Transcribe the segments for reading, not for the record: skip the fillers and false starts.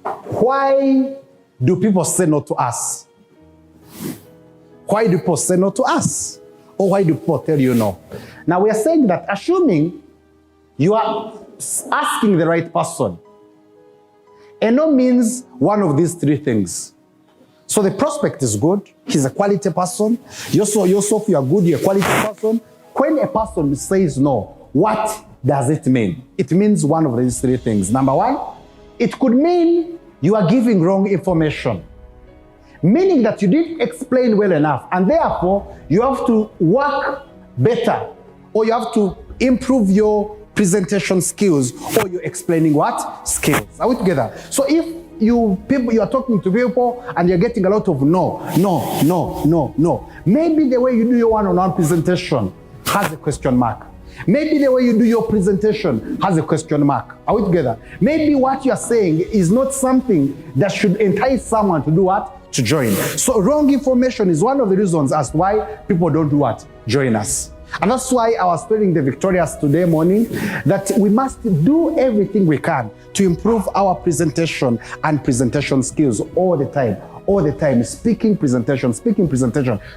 Why do people say no to us? Why do people say no to us? Or why do people tell you no? Now we are saying that assuming you are asking the right person. And no means one of these three things. So the prospect is good. He's a quality person. Yourself, you are good, you're a quality person. When a person says no, what does it mean? It means one of these three things. Number one, it could mean you are giving wrong information. Meaning that you didn't explain well enough. And therefore, you have to work better. Or you have to improve your presentation skills, or you're explaining what? Skills. Are we together? So if you are talking to people and you're getting a lot of no. Maybe the way you do your one-on-one presentation has a question mark. Maybe the way you do your presentation has a question mark. Are we together? Maybe what you're saying is not something that should entice someone to do what? To join. So wrong information is one of the reasons as to why people don't do what? Join us. And that's why I was telling the Victorious today morning that we must do everything we can to improve our presentation and presentation skills all the time. All the time, speaking presentation.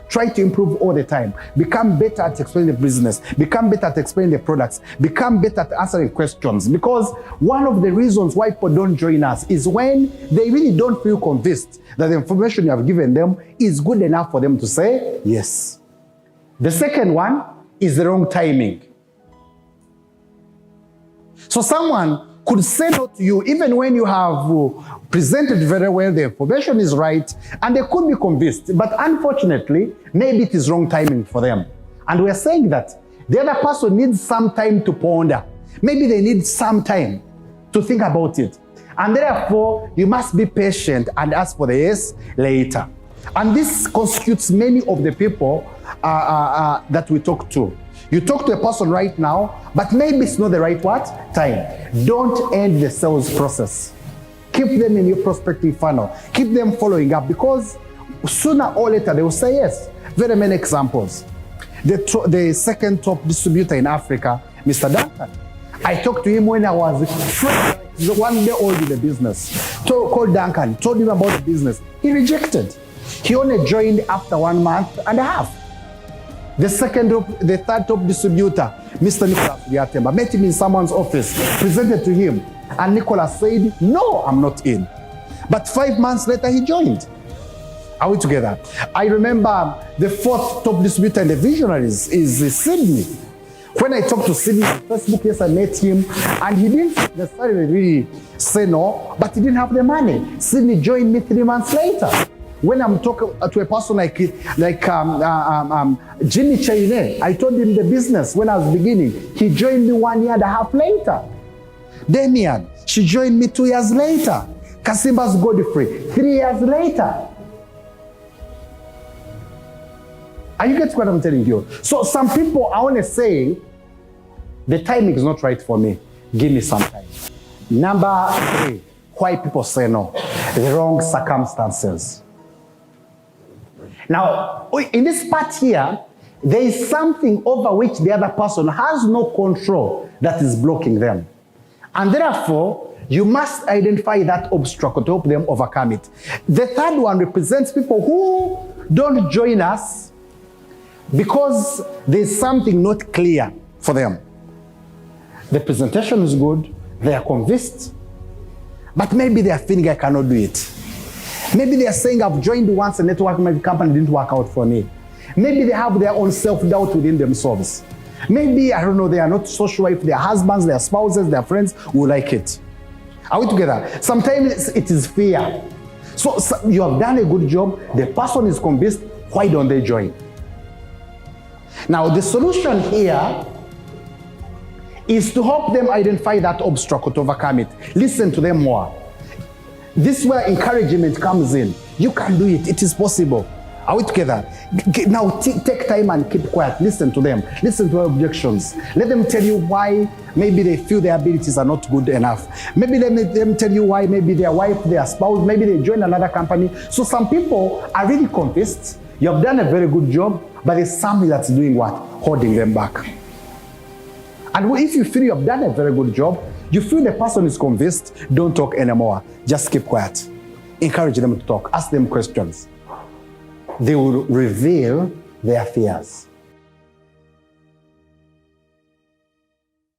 Try to improve all the time. Become better at explaining the business. Become better at explaining the products. Become better at answering questions. Because one of the reasons why people don't join us is when they really don't feel convinced that the information you have given them is good enough for them to say yes. The second one is the wrong timing. So someone could say no to you even when you have presented very well, the information is right, and they could be convinced. But unfortunately, maybe it is wrong timing for them. And we are saying that the other person needs some time to ponder. Maybe they need some time to think about it. And therefore, you must be patient and ask for the yes later. And this constitutes many of the people that we talk to. You talk to a person right now, but maybe it's not the right what? Time. Don't end the sales process. Keep them in your prospecting funnel. Keep them following up, because sooner or later they will say yes. Very many examples. The second top distributor in Africa, Mr. Duncan. I talked to him when I was one day old in the business. Called Duncan, told him about the business. He rejected. He only joined after 1 month and a half. The third top distributor, Mr. Nicholas Giatemba, met him in someone's office, presented to him, and Nicholas said, no, I'm not in. But 5 months later, he joined. Are we together? I remember the fourth top distributor in the Visionaries is Sydney. When I talked to Sydney on Facebook, yes, I met him, and he didn't necessarily really say no, but he didn't have the money. Sydney joined me 3 months later. When I'm talking to a person like Jimmy Chaine, I told him the business when I was beginning. He joined me 1 year and a half later. Damian, she joined me 2 years later. Kasimba's Godfrey, 3 years later. Are you getting what I'm telling you? So some people are only saying, the timing is not right for me. Give me some time. Number 3, why people say no. The wrong circumstances. Now, in this part here, there is something over which the other person has no control that is blocking them. And therefore, you must identify that obstacle to help them overcome it. The third one represents people who don't join us because there's something not clear for them. The presentation is good, they are convinced, but maybe they are feeling I cannot do it. Maybe they are saying, I've joined once a network marketing company, didn't work out for me. Maybe they have their own self-doubt within themselves. Maybe, I don't know, they are not so sure if their husbands, their spouses, their friends will like it. Are we together? Sometimes it is fear. So you have done a good job, the person is convinced, why don't they join? Now, the solution here is to help them identify that obstacle, to overcome it. Listen to them more. This is where encouragement comes in. You can do it. It is possible. Are we together? Now take time and keep quiet. Listen to them. Listen to their objections. Let them tell you why maybe they feel their abilities are not good enough. Maybe let them tell you why maybe their wife, their spouse, maybe they join another company. So some people are really convinced. You have done a very good job, but there's something that's doing what? Holding them back. And if you feel you have done a very good job, You feel the person is convinced, don't talk anymore. Just keep quiet. Encourage them to talk. Ask them questions. They will reveal their fears.